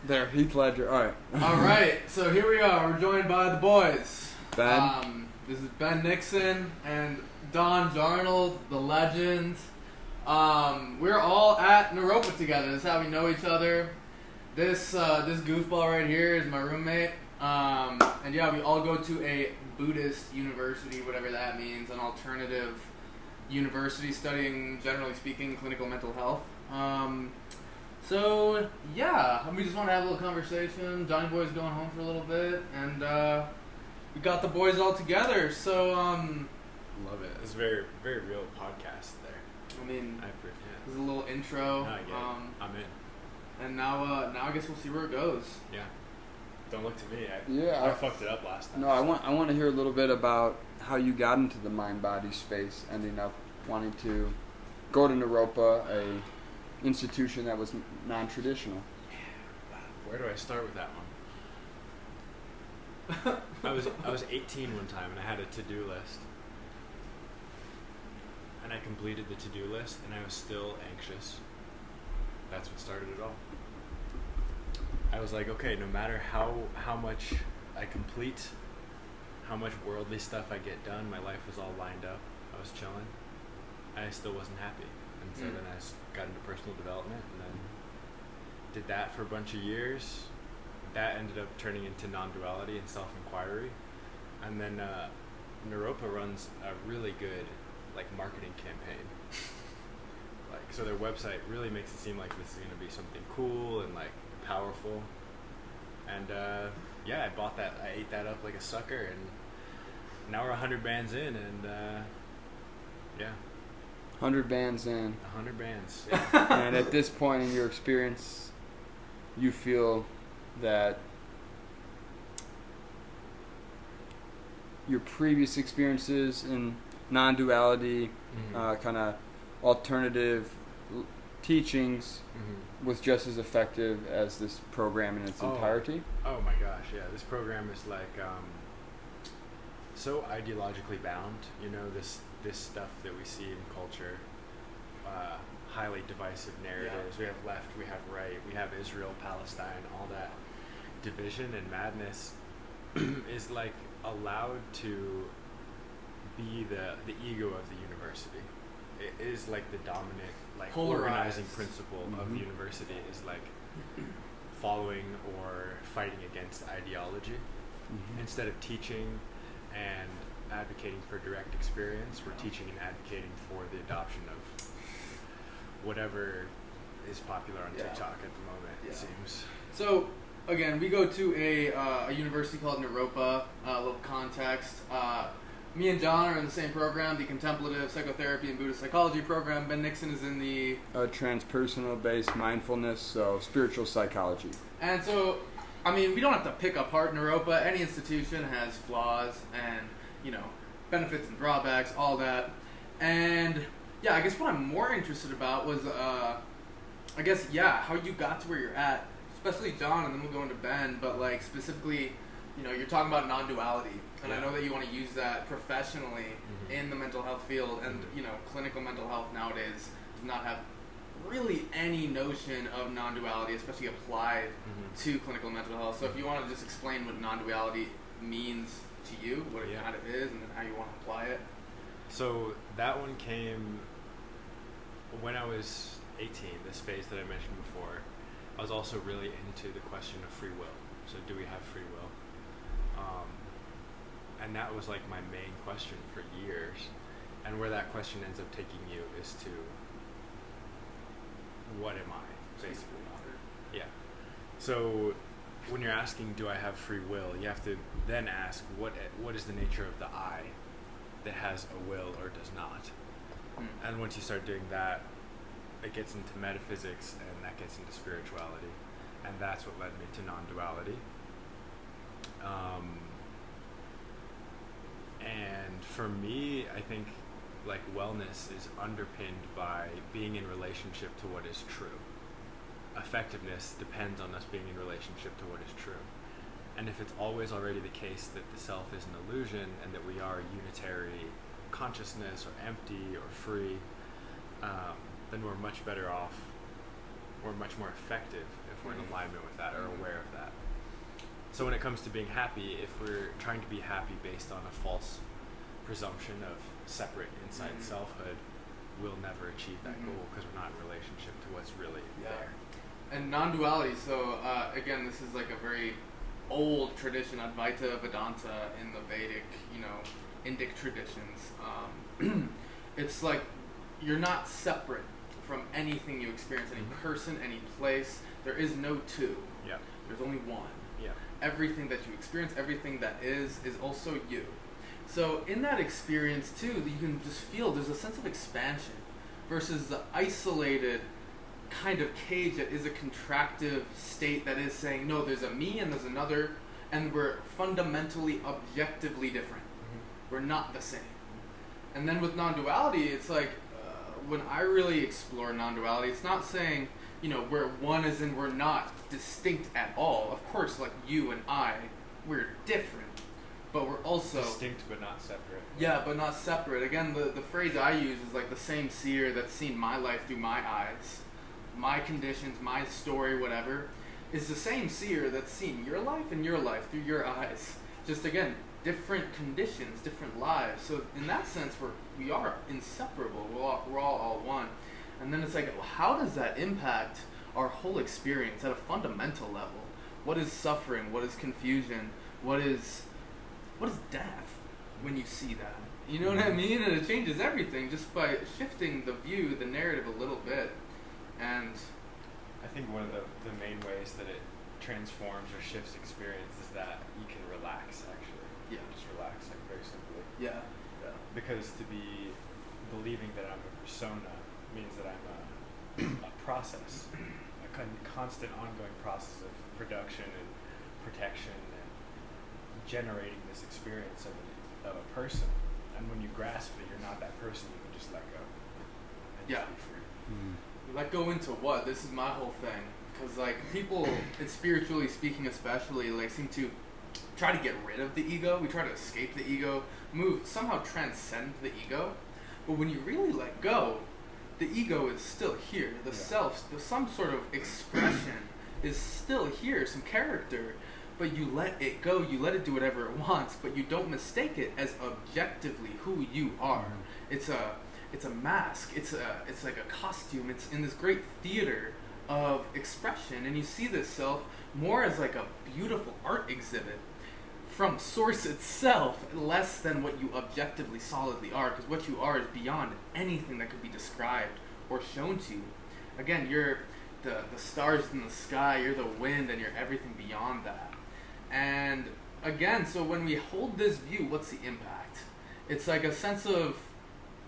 There, Heath Ledger. All right. All right, so here we are. We're joined by the boys. Ben. This is Ben Nixon and Don Jarnold, the legend. We're all at Naropa together. This is how we know each other. This goofball right here is my roommate. And yeah, we all go to a Buddhist university, whatever that means, an alternative university studying, generally speaking, clinical mental health. So yeah, we just want to have a little conversation. Johnny Boy's going home for a little bit, and we got the boys all together. So love it. It's a very, very real podcast there. I mean, yeah. There's a little intro. No, I get it. I'm in. And now I guess we'll see where it goes. Yeah. Don't look to me. I fucked it up last time. No, I want to hear a little bit about how you got into the mind-body space, ending up wanting to go to Naropa, a institution that was non-traditional. Where do I start with that one? I was 18 one time and I had a to-do list. And I completed the to-do list and I was still anxious. That's what started it all. I was like, okay, no matter how much I complete, how much worldly stuff I get done, my life was all lined up. I was chilling. I still wasn't happy. And so then I got into personal development and then did that for a bunch of years. That ended up turning into non-duality and self-inquiry. And then Naropa runs a really good marketing campaign. So their website really makes it seem like this is going to be something cool and powerful. And I bought that. I ate that up like a sucker, and now we're 100 bands in, and yeah. 100 bands in. 100 bands. Yeah. And at this point in your experience, you feel that your previous experiences in non-duality, kind of alternative teachings, was just as effective as this program in its entirety? Oh my gosh, yeah. This program is so ideologically bound. You know, this stuff that we see in culture, highly divisive narratives. Yeah. We have left, we have right, we have Israel, Palestine, all that division and madness is allowed to be the ego of the university. It is the dominant organizing principle of the university is following or fighting against ideology. Instead of teaching and advocating for direct experience, we're teaching and advocating for the adoption of whatever is popular on TikTok at the moment, it seems. So, again, we go to a university called Naropa. A little context. Me and John are in the same program, the Contemplative Psychotherapy and Buddhist Psychology program. Ben Nixon is in the transpersonal-based mindfulness, so spiritual psychology. And so, I mean, we don't have to pick apart Naropa. Any institution has flaws and, benefits and drawbacks, all that. And, yeah, I guess what I'm more interested about was, how you got to where you're at, especially John, and then we'll go into Ben, but, specifically, you're talking about non-duality. And I know that you want to use that professionally in the mental health field. And, clinical mental health nowadays does not have really any notion of non-duality, especially applied to clinical mental health. So if you want to just explain what non-duality means to you, what it kind of is, and then how you want to apply it. So that one came when I was 18, this phase that I mentioned before. I was also really into the question of free will. So do we have free will? And that was my main question for years. And where that question ends up taking you is to, what am I, basically? Yeah. So when you're asking, do I have free will, you have to then ask, what is the nature of the I that has a will or does not? And once you start doing that, it gets into metaphysics, and that gets into spirituality. And that's what led me to non-duality. And for me, I think wellness is underpinned by being in relationship to what is true. Effectiveness depends on us being in relationship to what is true. And if it's always already the case that the self is an illusion and that we are unitary consciousness or empty or free, then we're much better off we're much more effective if we're in alignment with that or aware of that. So when it comes to being happy, if we're trying to be happy based on a false presumption of separate inside selfhood, we'll never achieve that goal because we're not in relationship to what's really there. And non-duality, so again, this is like a very old tradition, Advaita Vedanta in the Vedic, Indic traditions. It's like you're not separate from anything you experience, any person, any place. There is no two. Yeah. There's only one. Yeah. Everything that you experience, everything that is also you. So in that experience too, you can just feel there's a sense of expansion versus the isolated kind of cage that is a contractive state that is saying, no, there's a me and there's another, and we're fundamentally, objectively different. We're not the same. And then with non-duality, it's like, when I really explore non-duality, it's not saying, where one is in we're not distinct at all. Of course, like you and I, we're different, but we're also distinct but not separate. Yeah, but not separate. Again, the phrase I use is like the same seer that's seen my life through my eyes, my conditions, my story, whatever, is the same seer that's seen your life and your life through your eyes. Just again, different conditions, different lives. So in that sense, we are inseparable. We're all one. And then it's like, well, how does that impact our whole experience at a fundamental level? What is suffering? What is confusion? What is death when you see that? You know what I mean? And it changes everything just by shifting the view, the narrative a little bit. And I think one of the main ways that it transforms or shifts experience is that you can relax, actually. Yeah. Just relax, like, very simply. Yeah. Because to be believing that I'm a persona means that I'm a process, a constant ongoing process of production and protection and generating this experience of a person. And when you grasp that you're not that person, you can just let go and just be free. Let go into what? This is my whole thing. Because like people, and spiritually speaking especially, like seem to try to get rid of the ego. We try to escape the ego, somehow transcend the ego. But when you really let go, the ego is still here. The self, some sort of expression is still here, some character. But you let it go, you let it do whatever it wants, but you don't mistake it as objectively who you are. It's a mask, it's like a costume, it's in this great theater of expression, and you see this self more as like a beautiful art exhibit from source itself, less than what you objectively solidly are, because what you are is beyond anything that could be described or shown to you. Again, you're the stars in the sky, you're the wind, and you're everything beyond that. And again, so when we hold this view, what's the impact? It's like a sense of,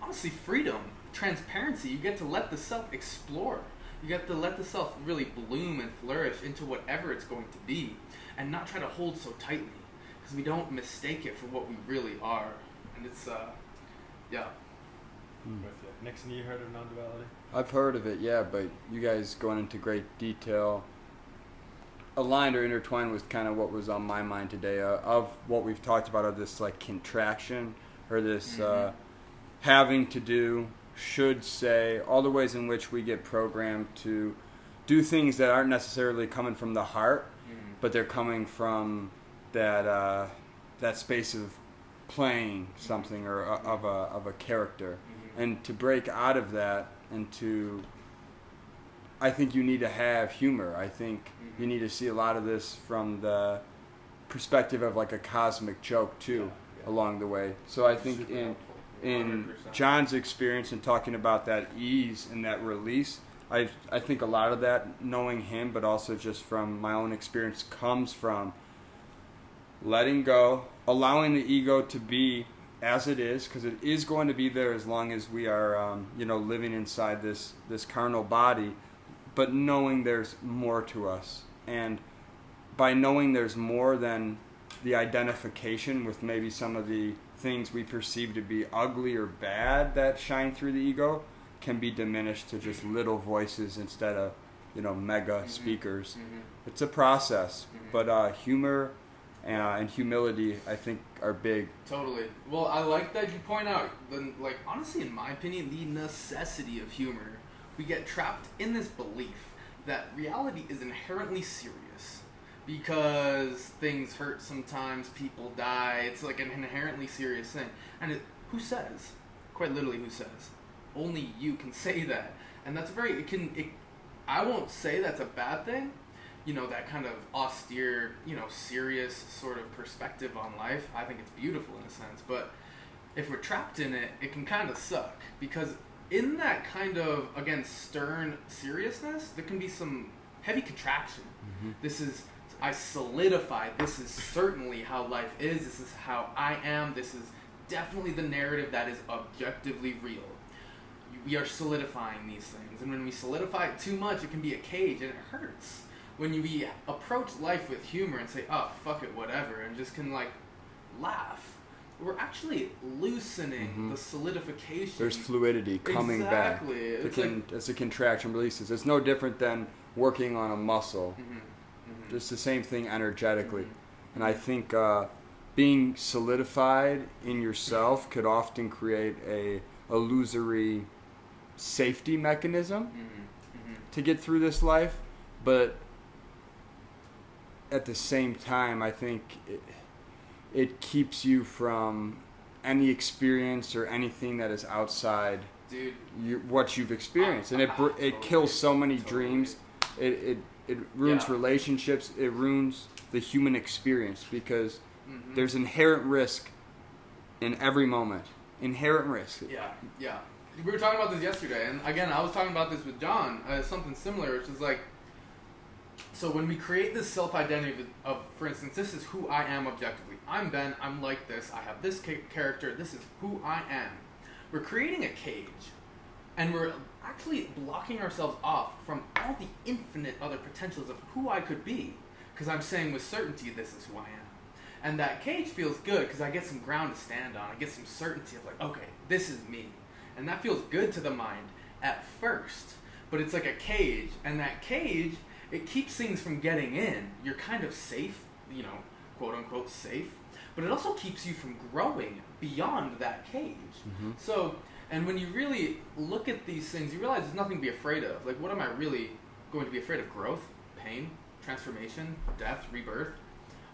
honestly, freedom, transparency. You get to let the self explore. You get to let the self really bloom and flourish into whatever it's going to be, and not try to hold so tightly, because we don't mistake it for what we really are. And it's, yeah. With you. Nixon, you heard of non-duality? I've heard of it, yeah, but you guys going into great detail, aligned or intertwined with kind of what was on my mind today, of what we've talked about, of this like contraction, or this having to do, should say, all the ways in which we get programmed to do things that aren't necessarily coming from the heart, but they're coming from that space of playing something or of a character. And to break out of that and to, I think you need to have humor. I think you need to see a lot of this from the perspective of like a cosmic joke too, along the way. So I think in John's experience and talking about that ease and that release, I think a lot of that, knowing him, but also just from my own experience, comes from letting go, allowing the ego to be as it is, because it is going to be there as long as we are, living inside this carnal body, but knowing there's more to us. And by knowing there's more than the identification with maybe some of the things we perceive to be ugly or bad that shine through the ego, can be diminished to just little voices instead of, mega speakers. It's a process, but humor and humility, I think, are big. Totally. Well, I like that you point out, honestly, in my opinion, the necessity of humor. We get trapped in this belief that reality is inherently serious because things hurt sometimes, people die. It's like an inherently serious thing. And who says? Quite literally, who says? Only you can say that. And that's I won't say that's a bad thing, that kind of austere, serious sort of perspective on life. I think it's beautiful in a sense, but if we're trapped in it, it can kind of suck, because in that kind of, again, stern seriousness, there can be some heavy contraction. I solidified, this is certainly how life is, this is how I am, this is definitely the narrative that is objectively real. We are solidifying these things, and when we solidify it too much, it can be a cage, and it hurts. When we approach life with humor and say, oh, fuck it, whatever, and just can, laugh, we're actually loosening the solidification. There's fluidity coming back. Exactly. As the contraction releases. It's no different than working on a muscle. Just the same thing energetically. And I think being solidified in yourself could often create a illusory safety mechanism to get through this life, but at the same time, I think it keeps you from any experience or anything that is outside what you've experienced, and it kills so many dreams. It ruins relationships. It ruins the human experience, because there's inherent risk in every moment. Inherent risk. Yeah. We were talking about this yesterday, and again, I was talking about this with John, something similar, which is so when we create this self-identity of, for instance, this is who I am objectively. I'm Ben, I'm like this, I have this character, this is who I am. We're creating a cage, and we're actually blocking ourselves off from all the infinite other potentials of who I could be, because I'm saying with certainty, this is who I am. And that cage feels good, because I get some ground to stand on. I get some certainty of okay, this is me. And that feels good to the mind at first. But it's like a cage, and that cage, it keeps things from getting in. You're kind of safe, quote unquote safe, but it also keeps you from growing beyond that cage. So, and when you really look at these things, you realize there's nothing to be afraid of. What am I really going to be afraid of? Growth, pain, transformation, death, rebirth.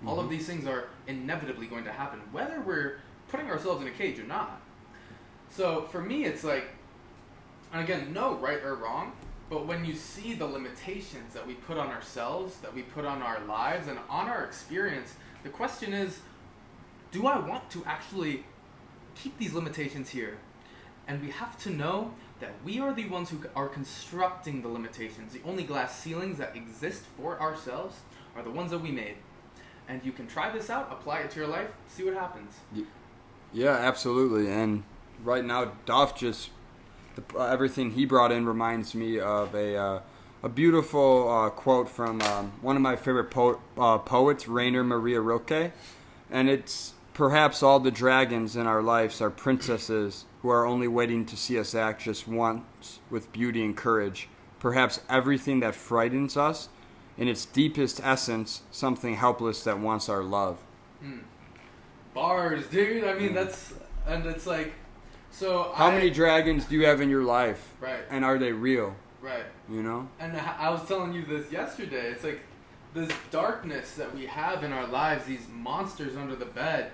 All of these things are inevitably going to happen, whether we're putting ourselves in a cage or not. So for me, it's and again, no right or wrong, but when you see the limitations that we put on ourselves, that we put on our lives, and on our experience, the question is, do I want to actually keep these limitations here? And we have to know that we are the ones who are constructing the limitations. The only glass ceilings that exist for ourselves are the ones that we made. And you can try this out, apply it to your life, see what happens. Yeah, absolutely. And right now, everything he brought in reminds me of a beautiful quote from one of my favorite poets, Rainer Maria Rilke. And it's, perhaps all the dragons in our lives are princesses who are only waiting to see us act just once with beauty and courage. Perhaps everything that frightens us, in its deepest essence, something helpless that wants our love. Bars, dude. I mean, it's so. How many dragons do you have in your life? Right. And are they real? Right. And I was telling you this yesterday. It's this darkness that we have in our lives, these monsters under the bed,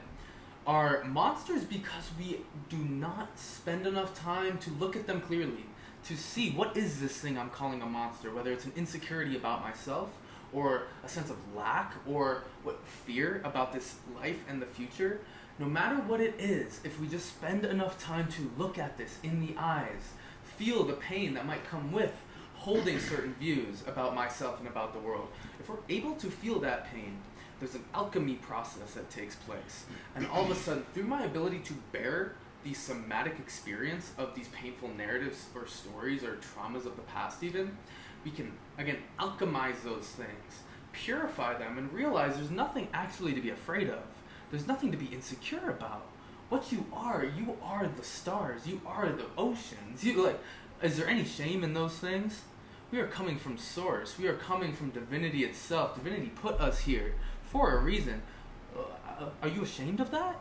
are monsters because we do not spend enough time to look at them clearly, to see what is this thing I'm calling a monster, whether it's an insecurity about myself, or a sense of lack, or what fear about this life and the future. No matter what it is, if we just spend enough time to look at this in the eyes, feel the pain that might come with holding certain views about myself and about the world, if we're able to feel that pain, there's an alchemy process that takes place. And all of a sudden, through my ability to bear the somatic experience of these painful narratives or stories or traumas of the past even, we can, again, alchemize those things, purify them, and realize there's nothing actually to be afraid of. There's nothing to be insecure about. What you are the stars, you are the oceans. Is there any shame in those things? We are coming from source. We are coming from divinity itself. Divinity put us here for a reason. Are you ashamed of that?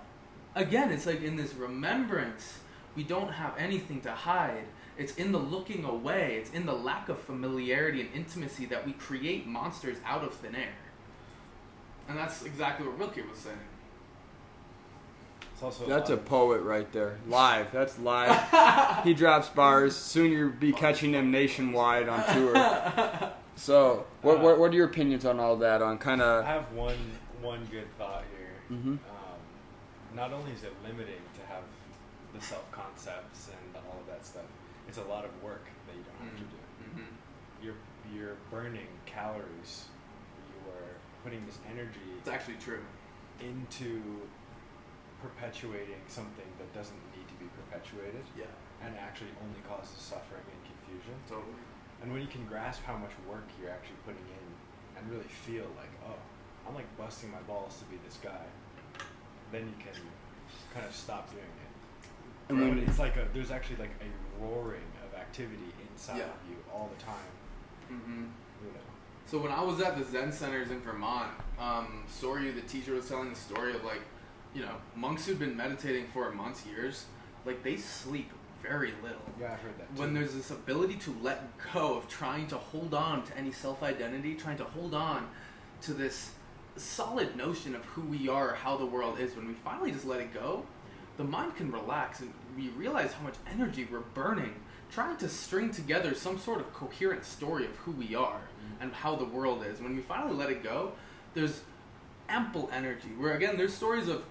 Again, it's in this remembrance, we don't have anything to hide. It's in the looking away. It's in the lack of familiarity and intimacy that we create monsters out of thin air. And that's exactly what Rilke was saying. It's also That's a poet right there. Live. That's live. He drops bars. Soon you'll be catching him nationwide on tour. So, what are your opinions on all that? On kind I of. have one good thought here. Mm-hmm. Not only is it limiting to have the self-concepts and all of that stuff, it's a lot of work that you don't have to do. Mm-hmm. You're burning calories. You are putting this energy It's actually true. into perpetuating something that doesn't need to be perpetuated, Yeah. and actually only causes suffering and confusion. Totally. And when you can grasp how much work you're actually putting in and really feel like, oh, I'm like busting my balls to be this guy, then you can kind of stop doing it. And when But it's like there's actually like a roaring of activity inside Yeah. of you all the time. Mm-hmm. You know. So when I was at the Zen centers in Vermont, Soryu, the teacher, was telling the story of like, you know, monks who'd been meditating for months, years, like they sleep very little. Yeah, I've heard that too. When there's this ability to let go of trying to hold on to any self-identity, trying to hold on to this solid notion of who we are, how the world is, when we finally just let it go, the mind can relax and we realize how much energy we're burning trying to string together some sort of coherent story of who we are and how the world is. When we finally let it go, there's ample energy. Where again, there's stories of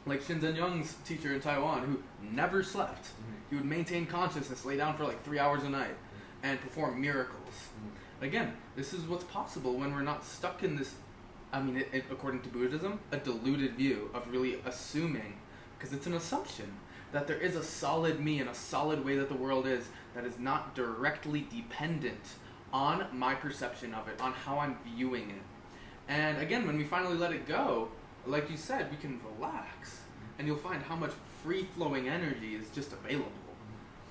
like Shinzen Young's teacher in Taiwan who never slept. He would maintain consciousness, lay down for like 3 hours a night, and perform miracles. Again, this is what's possible when we're not stuck in this, I mean, according to Buddhism, a deluded view of really assuming, because it's an assumption, that there is a solid me and a solid way that the world is that is not directly dependent on my perception of it, on how I'm viewing it. And again, when we finally let it go, like you said, we can relax, and you'll find how much free-flowing energy is just available.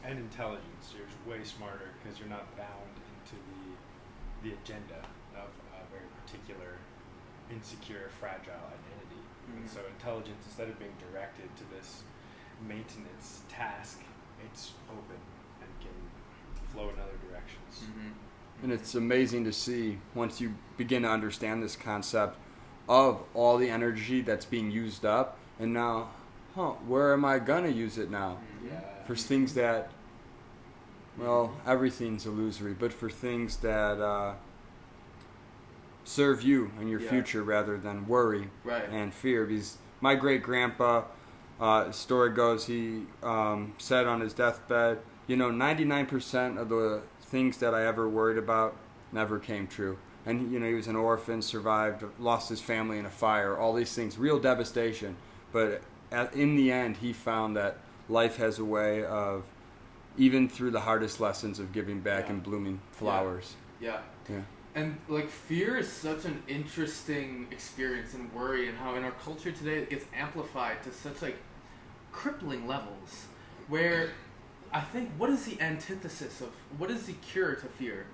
And intelligence. You're way smarter because you're not bound into the agenda of a very particular, insecure, fragile identity. And so intelligence, instead of being directed to this maintenance task, it's open and can flow in other directions. And it's amazing to see once you begin to understand this concept of all the energy that's being used up, and now, where am I gonna use it now? Yeah. For things that, well, everything's illusory, but for things that serve you and your future rather than worry and fear. Because my great grandpa, story goes, he said on his deathbed, 99% of the things that I ever worried about never came true. And he was an orphan, survived, lost his family in a fire, all these things, real devastation. But in the end, he found that life has a way of, even through the hardest lessons, of giving back and blooming flowers. Yeah. And like fear is such an interesting experience, and worry, and how in our culture today it gets amplified to such like crippling levels, where I think, what is the antithesis of, what is the cure to fear?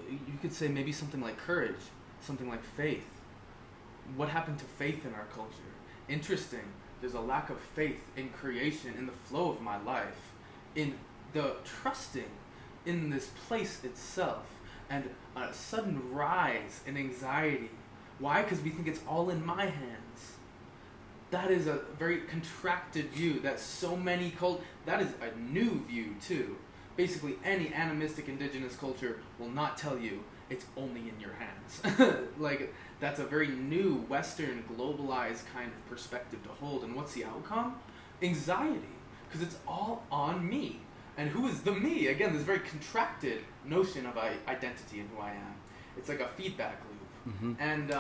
You could say maybe something like courage, something like faith. What happened to faith in our culture? Interesting. There's a lack of faith in creation, in the flow of my life, in the trusting in this place itself, and a sudden rise in anxiety. Why? Because we think it's all in my hands. That is a very contracted view that so many that is a new view too. Basically, any animistic indigenous culture will not tell you it's only in your hands. Like, that's a very new Western globalized kind of perspective to hold. And what's the outcome? Anxiety, because it's all on me. And who is the me? Again, this very contracted notion of identity and who I am. It's like a feedback loop. And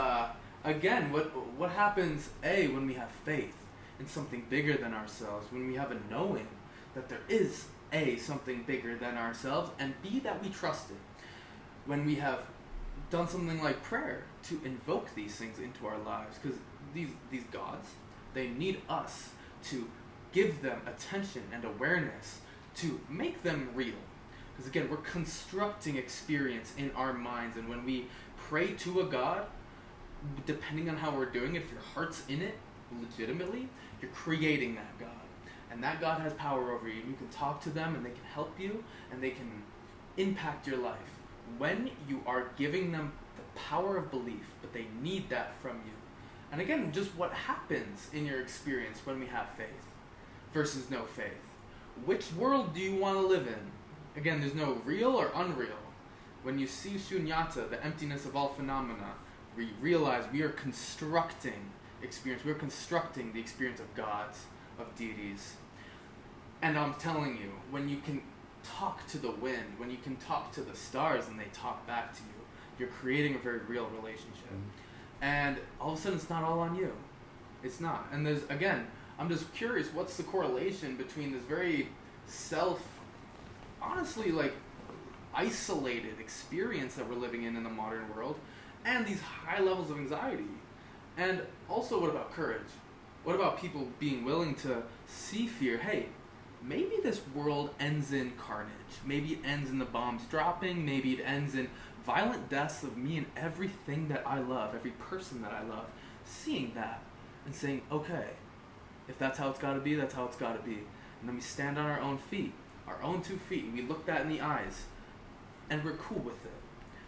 again, what happens, A, when we have faith in something bigger than ourselves, when we have a knowing that there is, A, something bigger than ourselves, and B, that we trust it. When we have done something like prayer to invoke these things into our lives, because these gods, they need us to give them attention and awareness, to make them real. Because again, we're constructing experience in our minds, and when we pray to a god, depending on how we're doing it, if your heart's in it legitimately, you're creating that god. And that God has power over you. You can talk to them and they can help you and they can impact your life. When you are giving them the power of belief, but they need that from you. And again, just what happens in your experience when we have faith versus no faith. Which world do you want to live in? Again, there's no real or unreal. When you see shunyata, the emptiness of all phenomena, we realize we are constructing experience. We're constructing the experience of gods, of deities. And I'm telling you, when you can talk to the wind, when you can talk to the stars and they talk back to you, you're creating a very real relationship. And all of a sudden it's not all on you. It's not. And there's, again, I'm just curious, what's the correlation between this very honestly, like, isolated experience that we're living in the modern world and these high levels of anxiety? And also, what about courage? What about people being willing to see fear? Hey, maybe this world ends in carnage. Maybe it ends in the bombs dropping. Maybe it ends in violent deaths of me and everything that I love, every person that I love. Seeing that and saying, okay, if that's how it's got to be, that's how it's got to be. And then we stand on our own feet, our own 2 feet, and we look that in the eyes, and we're cool with it.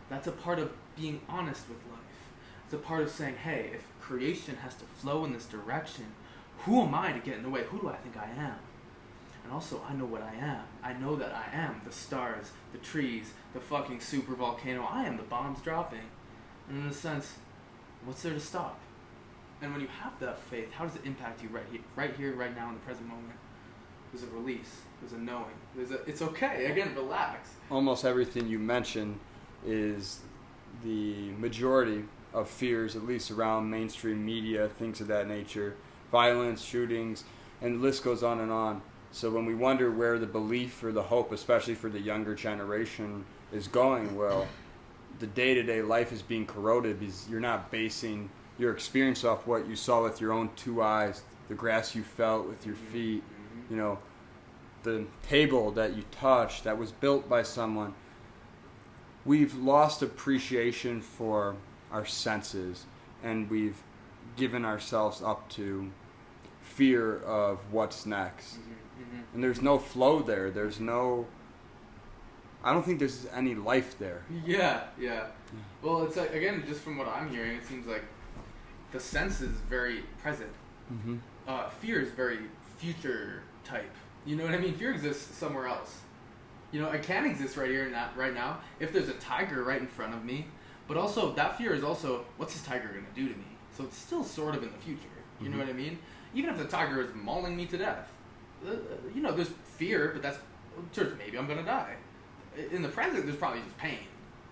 That's a part of being honest with life. It's a part of saying, hey, if creation has to flow in this direction, who am I to get in the way? Who do I think I am? And also, I know what I am. I know that I am the stars, the trees, the fucking super volcano. I am the bombs dropping. And in a sense, what's there to stop? And when you have that faith, how does it impact you right here, right now, in the present moment? There's a release. There's a knowing. It's okay. Again, relax. Almost everything you mentioned is the majority of fears, at least around mainstream media, things of that nature, violence, shootings, and the list goes on and on. So when we wonder where the belief or the hope, especially for the younger generation, is going, well, the day-to-day life is being corroded because you're not basing your experience off what you saw with your own 2 eyes, the grass you felt with your feet, you know, the table that you touched that was built by someone. We've lost appreciation for our senses, and we've given ourselves up to fear of what's next. And there's no flow there. I don't think there's any life there. Yeah. Well, it's like, again, just from what I'm hearing, it seems like the sense is very present. Fear is very future type. You know what I mean? Fear exists somewhere else. You know, it can exist right here and right now if there's a tiger right in front of me. But also, that fear is also, what's this tiger going to do to me? So it's still sort of in the future. You know what I mean? Even if the tiger is mauling me to death, you know, there's fear, but that's, maybe I'm going to die. In the present, there's probably just pain.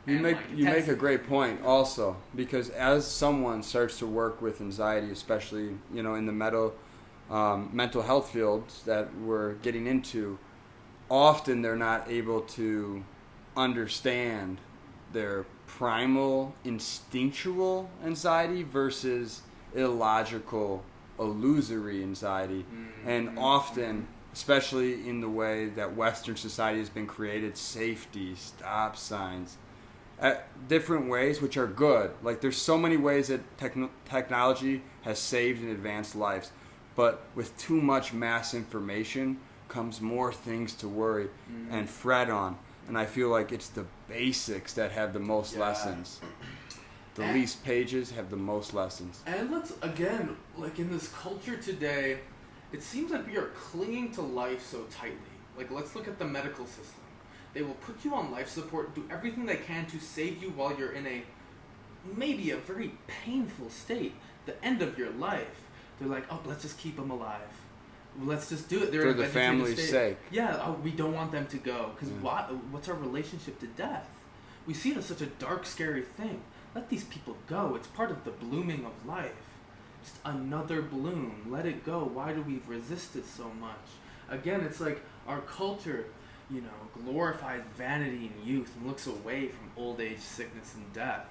You make a great point also, because as someone starts to work with anxiety, especially, you know, in the mental health fields that we're getting into, often they're not able to understand their primal, instinctual anxiety versus illogical, illusory anxiety. And often, especially in the way that Western society has been created, safety, stop signs, different ways, which are good. Like, there's so many ways that technology has saved and advanced lives. But with too much mass information comes more things to worry and fret on. And I feel like it's the basics that have the most lessons. The least pages have the most lessons. And let's, again, like in this culture today, it seems like we are clinging to life so tightly. Like, let's look at the medical system. They will put you on life support, do everything they can to save you while you're in maybe a very painful state, the end of your life. They're like, oh, let's just keep them alive. Let's just do it. They're for in the family's sake. Yeah, we don't want them to go. Because what's our relationship to death? We see it as such a dark, scary thing. Let these people go. It's part of the blooming of life. Just another bloom. Let it go. Why do we resist it so much? Again, it's like our culture, you know, glorifies vanity and youth and looks away from old age, sickness, and death.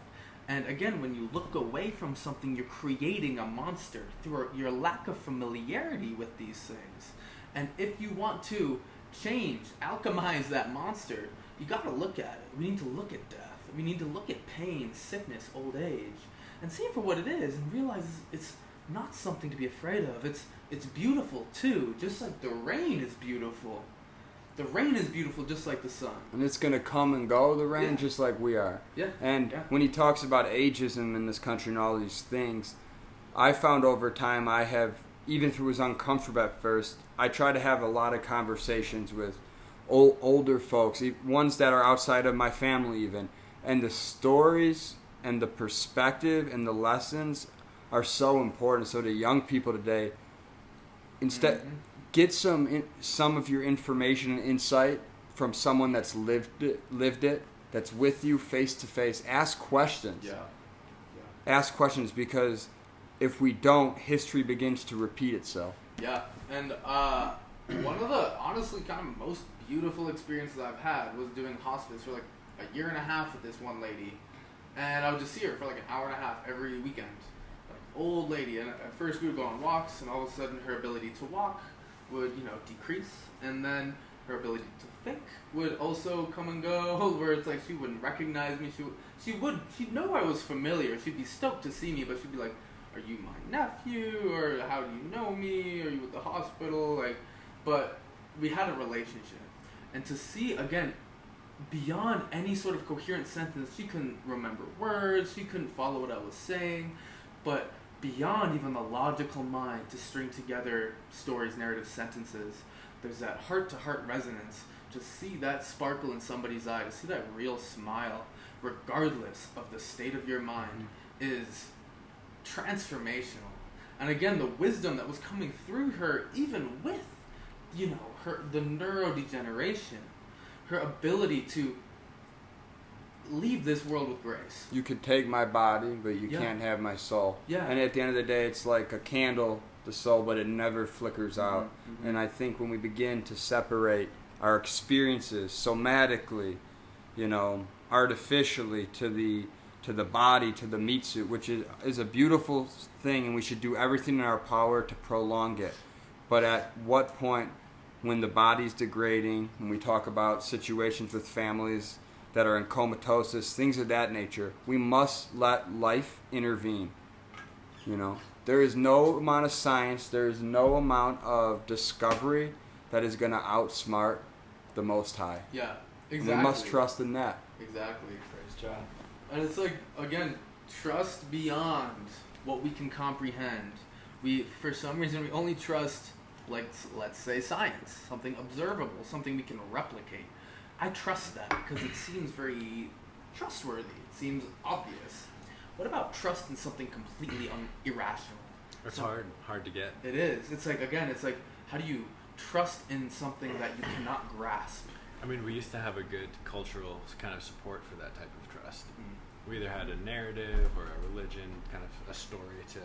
And again, when you look away from something, you're creating a monster through your lack of familiarity with these things. And if you want to change, alchemize that monster, you got to look at it. We need to look at death. We need to look at pain, sickness, old age, and see it for what it is and realize it's not something to be afraid of. It's beautiful too, just like the rain is beautiful. The rain is beautiful just like the sun. And it's going to come and go, the rain, Yeah. just like we are. Yeah. And Yeah. when he talks about ageism in this country and all these things, I found over time I have, even if it was uncomfortable at first, I try to have a lot of conversations with older folks, ones that are outside of my family even. And the stories and the perspective and the lessons are so important. So the young people today, instead, get some of your information and insight from someone that's lived it, that's with you face to face. Ask questions. Yeah. Ask questions, because if we don't, history begins to repeat itself. Yeah, and one of the honestly kind of most beautiful experiences I've had was doing hospice for like a year and a half with this one lady, and I would just see her for like an hour and a half every weekend. Like old lady, and at first we would go on walks, and all of a sudden her ability to walk would decrease, and then her ability to think would also come and go. Where it's like she wouldn't recognize me. She'd know I was familiar. She'd be stoked to see me, but she'd be like, "Are you my nephew? Or how do you know me? Are you at the hospital?" Like, but we had a relationship, and to see again, beyond any sort of coherent sentence, she couldn't remember words. She couldn't follow what I was saying, but beyond even the logical mind to string together stories, narratives, sentences, there's that heart-to-heart resonance. To see that sparkle in somebody's eye, to see that real smile, regardless of the state of your mind, is transformational. And again, the wisdom that was coming through her, even with, the neurodegeneration, her ability to leave this world with grace. You could take my body, but you can't have my soul. Yeah. And at the end of the day, it's like a candle, the soul, but it never flickers out. Mm-hmm. And I think when we begin to separate our experiences somatically, artificially to the body, to the meat suit, which is a beautiful thing, and we should do everything in our power to prolong it. But at what point, when the body's degrading, when we talk about situations with families that are in comatosis, things of that nature, we must let life intervene. There is no amount of science, there is no amount of discovery that is going to outsmart the Most High. Yeah, And exactly. we must trust in that. Exactly. Praise John. And it's like, again, trust beyond what we can comprehend. For some reason, we only trust, like, let's say science, something observable, something we can replicate. I trust that because it seems very trustworthy. It seems obvious. What about trust in something completely irrational? It's hard to get. It is. It's like, how do you trust in something that you cannot grasp? I mean, we used to have a good cultural kind of support for that type of trust. We either had a narrative or a religion, kind of a story to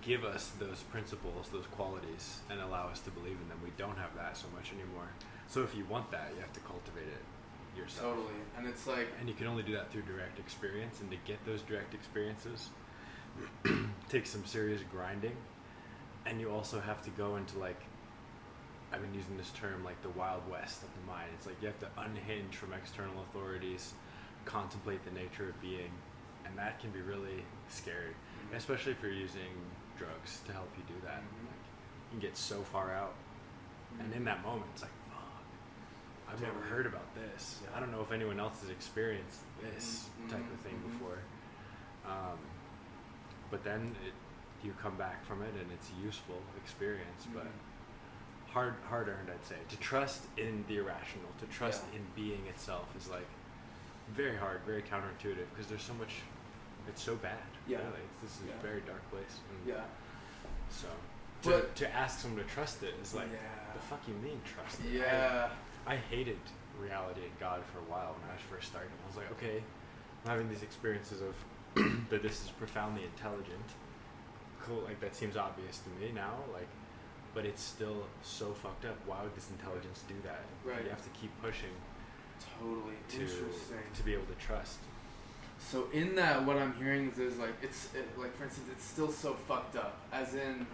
give us those principles, those qualities, and allow us to believe in them. We don't have that so much anymore. So if you want that, you have to cultivate it yourself. Totally. And it's like... And you can only do that through direct experience, and to get those direct experiences takes some serious grinding. And you also have to go into, like, I've been using this term, like the Wild West of the mind. It's like you have to unhinge from external authorities, contemplate the nature of being, and that can be really scary, especially if you're using drugs to help you do that. Like, you can get so far out, and in that moment, it's like, fuck, I've never heard about this. I don't know if anyone else has experienced this type of thing before. But then you come back from it, and it's a useful experience, but hard earned, I'd say. To trust in the irrational, to trust in being itself is like very hard, very counterintuitive, because there's so much, it's so bad. Yeah. Really. This is a very dark place. And so to ask someone to trust it is like, the fuck you mean trust it? Yeah. I hated reality and God for a while when I was first starting. I was like, okay, I'm having these experiences of that this is profoundly intelligent. Cool, like that seems obvious to me now, like, but it's still so fucked up. Why would this intelligence do that? Right. You have to keep pushing Totally. Interesting. to be able to trust. So in that, what I'm hearing is like, like for instance, it's still so fucked up. As in,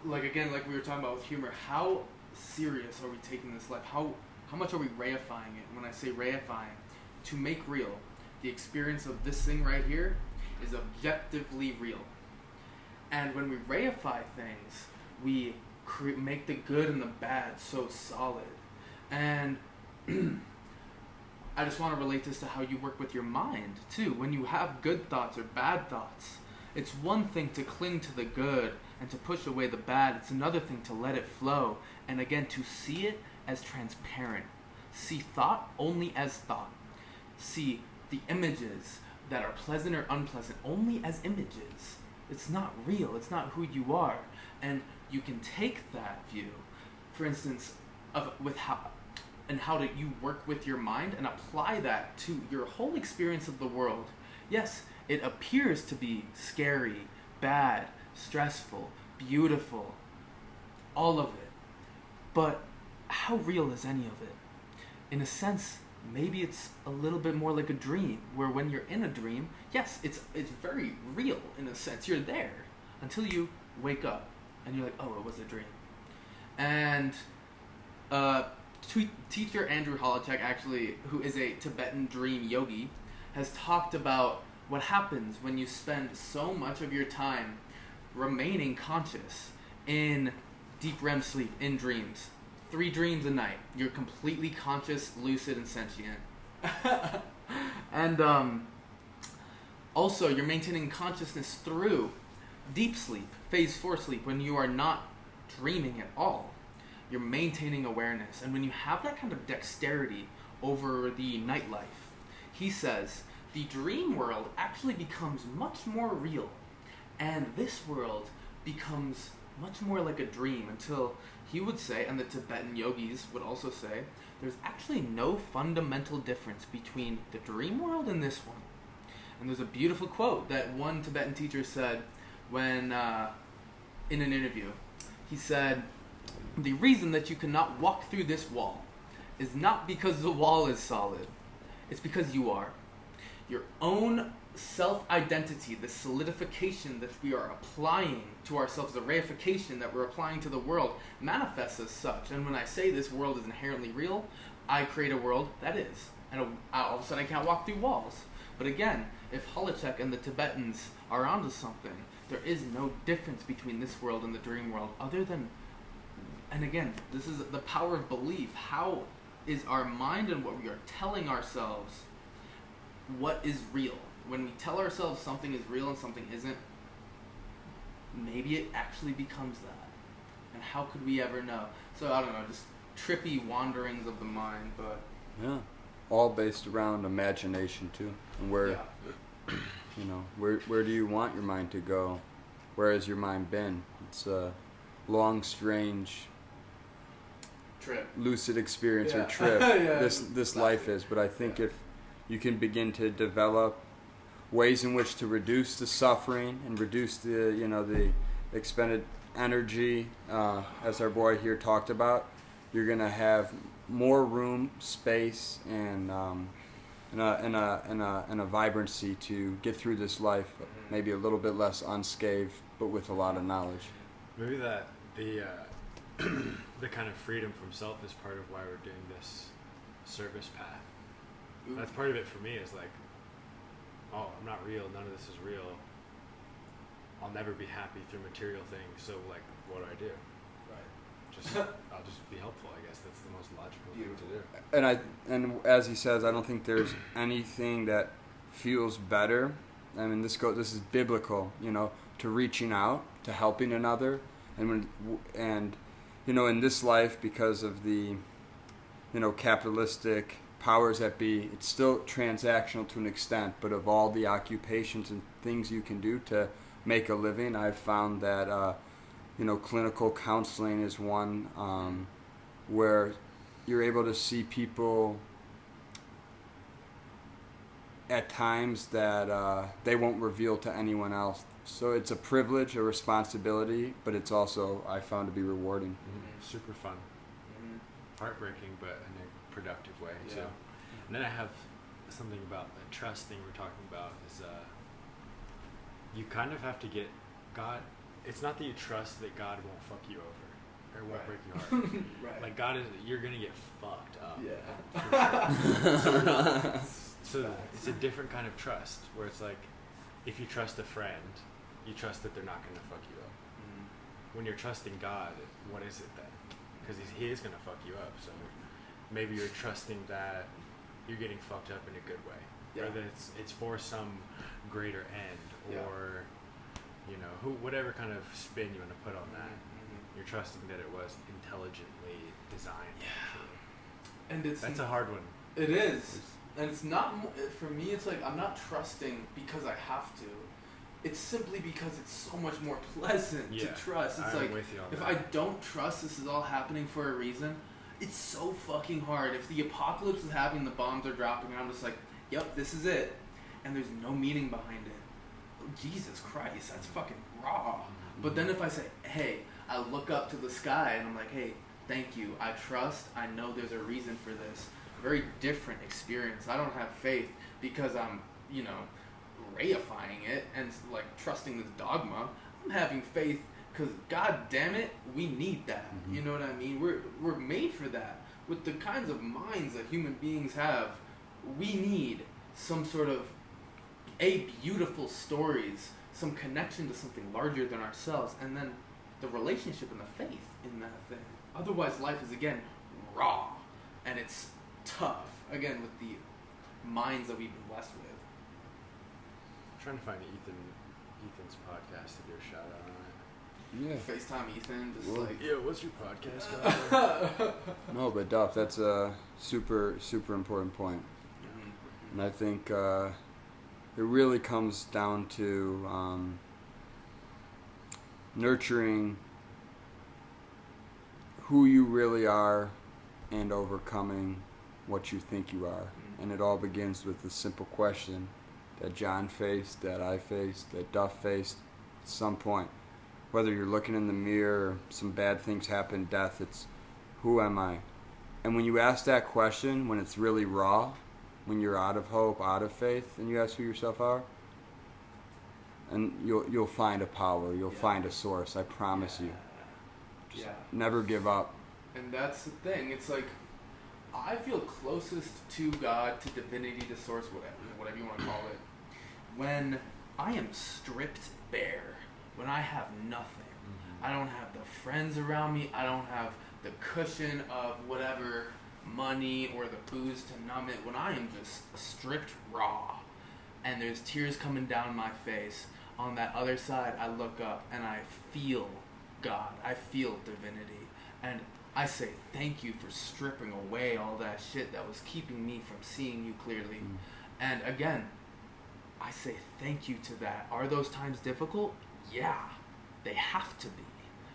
like again, like we were talking about with humor, how serious are we taking this life? How much are we reifying it? When I say reifying, to make real the experience of this thing right here, is objectively real. And when we reify things, we make the good and the bad so solid. And I just want to relate this to how you work with your mind, too. When you have good thoughts or bad thoughts, it's one thing to cling to the good and to push away the bad. It's another thing to let it flow. And again, to see it as transparent. See thought only as thought. See the images that are pleasant or unpleasant only as images. It's not real. It's not who you are. And you can take that view, for instance, how do you work with your mind and apply that to your whole experience of the world. Yes, it appears to be scary, bad, stressful, beautiful, all of it. But how real is any of it? In a sense, maybe it's a little bit more like a dream, where when you're in a dream, yes, it's very real in a sense. You're there until you wake up and you're like, oh, it was a dream. And teacher Andrew Holacek, actually, who is a Tibetan dream yogi, has talked about what happens when you spend so much of your time remaining conscious in deep REM sleep, in dreams. 3 dreams a night. You're completely conscious, lucid, and sentient. And also, you're maintaining consciousness through deep sleep, phase 4 sleep, when you are not dreaming at all. You're maintaining awareness. And when you have that kind of dexterity over the nightlife, he says, the dream world actually becomes much more real. And this world becomes much more like a dream, until he would say, and the Tibetan yogis would also say, there's actually no fundamental difference between the dream world and this one. And there's a beautiful quote that one Tibetan teacher said when, in an interview. He said, the reason that you cannot walk through this wall is not because the wall is solid. It's because you are. Your own self-identity, the solidification that we are applying to ourselves, the reification that we're applying to the world, manifests as such. And when I say this world is inherently real, I create a world that is. And all of a sudden I can't walk through walls. But again, if Holacek and the Tibetans are onto something, there is no difference between this world and the dream world, other than, and again, this is the power of belief. How is our mind and what we are telling ourselves what is real? When we tell ourselves something is real and something isn't, maybe it actually becomes that. And how could we ever know? So I don't know, just trippy wanderings of the mind, but yeah, all based around imagination too, and where, you know, where do you want your mind to go? Where has your mind been? It's a long, strange trip, lucid experience or trip. This life is, but I think if you can begin to develop ways in which to reduce the suffering and reduce the, you know, the expended energy, as our boy here talked about, you're gonna have more room, space, and a vibrancy to get through this life, maybe a little bit less unscathed, but with a lot of knowledge. Maybe that the the kind of freedom from self is part of why we're doing this service path. Ooh. That's part of it for me, is like, oh, I'm not real, none of this is real. I'll never be happy through material things, so like, what do? Right. I'll just be helpful, I guess. That's the most logical Beautiful. thing to do. And as he says, I don't think there's anything that feels better. I mean, this is biblical, you know, to reaching out, to helping another, and you know, in this life, because of the, you know, capitalistic powers that be, it's still transactional to an extent. But of all the occupations and things you can do to make a living, I've found that you know, clinical counseling is one where you're able to see people at times that they won't reveal to anyone else. So it's a privilege, a responsibility, but it's also, I found, to be rewarding. Mm-hmm. Super fun. Mm-hmm. Heartbreaking, but in a productive way, Yeah. too. And then I have something about the trust thing we're talking about is you kind of have to get God. It's not that you trust that God won't fuck you over or won't break your heart. Right. Like, God is, you're gonna get fucked up. Yeah. For sure. So it's a different kind of trust where it's like, if you trust a friend, you trust that they're not going to fuck you up. Mm-hmm. When you're trusting God, what is it then? Because he is going to fuck you up. So maybe you're trusting that you're getting fucked up in a good way. Yeah. Or that it's for some greater end, Yeah. or whatever kind of spin you want to put on that. Mm-hmm. You're trusting that it was intelligently designed. Yeah. Actually. And That's a hard one. It is. And it's not, for me, it's like I'm not trusting because I have to. It's simply because it's so much more pleasant to trust. It's I'm like, with you on if that. I don't trust this is all happening for a reason, it's so fucking hard. If the apocalypse is happening, the bombs are dropping, and I'm just like, yep, this is it. And there's no meaning behind it. Oh, Jesus Christ, that's fucking raw. But then if I say, hey, I look up to the sky and I'm like, hey, thank you, I trust, I know there's a reason for this. Very different experience. I don't have faith because I'm, reifying it and like trusting this dogma. I'm having faith because God damn it, we need that. Mm-hmm. You know what I mean? We're made for that. With the kinds of minds that human beings have, we need some sort of beautiful stories, some connection to something larger than ourselves, and then the relationship and the faith in that thing. Otherwise, life is again raw, and it's tough. Again, with the minds that we've been blessed with. I'm trying to find Ethan's podcast to do a shout out on it. Yeah. FaceTime Ethan, just Well, like Yeah, what's your podcast called? No, but Duff, that's a super, super important point. Mhm. And I think it really comes down to nurturing who you really are and overcoming what you think you are. And it all begins with the simple question that John faced, that I faced, that Duff faced at some point. Whether you're looking in the mirror or some bad things happen, death, it's who am I? And when you ask that question, when it's really raw, when you're out of hope, out of faith, and you ask who yourself are, and you'll find a power, you'll find a source, I promise you. Just never give up. And that's the thing. It's like I feel closest to God, to divinity, to source, whatever you want to call it, when I am stripped bare, when I have nothing. Mm-hmm. I don't have the friends around me. I don't have the cushion of whatever money or the booze to numb it. When I am just stripped raw, and there's tears coming down my face. On that other side, I look up and I feel God. I feel divinity. And I say thank you for stripping away all that shit that was keeping me from seeing you clearly. And again, I say thank you to that. Are those times difficult? Yeah, they have to be.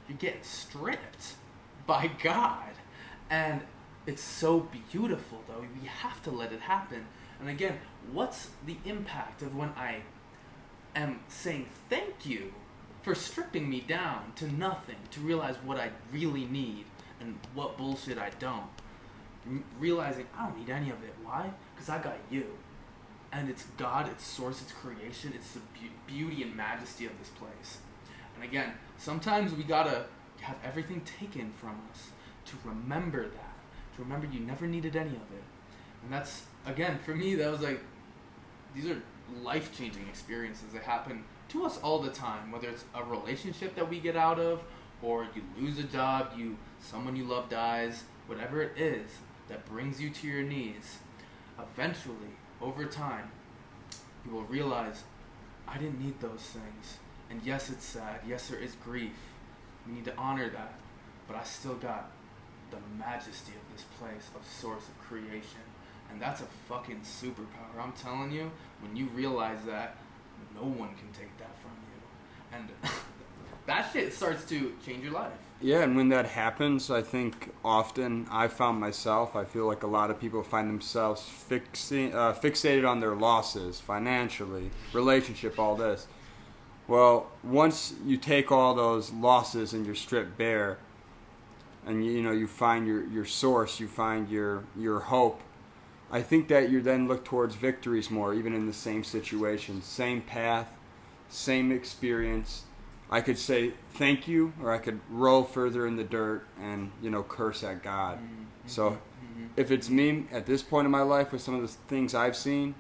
You're getting stripped by God. And it's so beautiful, though. We have to let it happen. And again, what's the impact of when I am saying thank you for stripping me down to nothing, to realize what I really need and what bullshit I don't? Realizing I don't need any of it. Why? Because I got you. And it's God, it's source, it's creation, it's the beauty and majesty of this place. And again, sometimes we gotta have everything taken from us to remember that. To remember you never needed any of it. And that's, again, for me, that was like, these are life-changing experiences that happen to us all the time, whether it's a relationship that we get out of, or you lose a job, someone you love dies, whatever it is that brings you to your knees. Eventually, over time, you will realize, I didn't need those things. And yes, it's sad. Yes, there is grief. We need to honor that. But I still got the majesty of this place, of source of creation. And that's a fucking superpower. I'm telling you, when you realize that, no one can take that from you. And that shit starts to change your life. Yeah, and when that happens, I think often I found myself, I feel like a lot of people find themselves fixated on their losses, financially, relationship, all this. Well, once you take all those losses and you're stripped bare, and you find your source, you find your hope, I think that you then look towards victories more, even in the same situation, same path, same experience. I could say thank you, or I could roll further in the dirt and, curse at God. Mm-hmm. So if it's me at this point in my life with some of the things I've seen,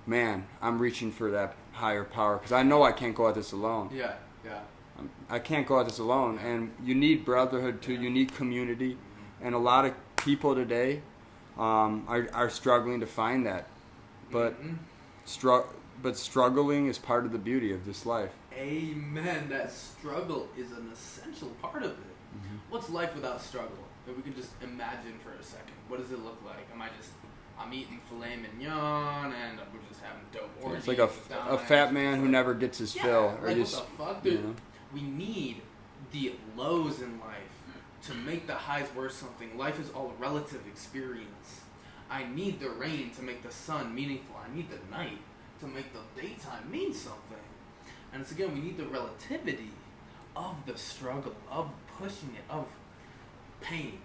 man, I'm reaching for that higher power because I know I can't go at this alone. Yeah. I can't go at this alone, and you need brotherhood too. You need community, and a lot of people today are struggling to find that, but struggling is part of the beauty of this life. Amen. That struggle is an essential part of it. Mm-hmm. What's life without struggle? If we can just imagine for a second, what does it look like? I'm eating filet mignon and we're just having dope orgies. It's like a fat man who never gets his fill. Or like just, what the fuck, dude? You know? We need the lows in life to make the highs worth something. Life is all a relative experience. I need the rain to make the sun meaningful. I need the night to make the daytime mean something. And it's again, we need the relativity of the struggle, of pushing it, of pain.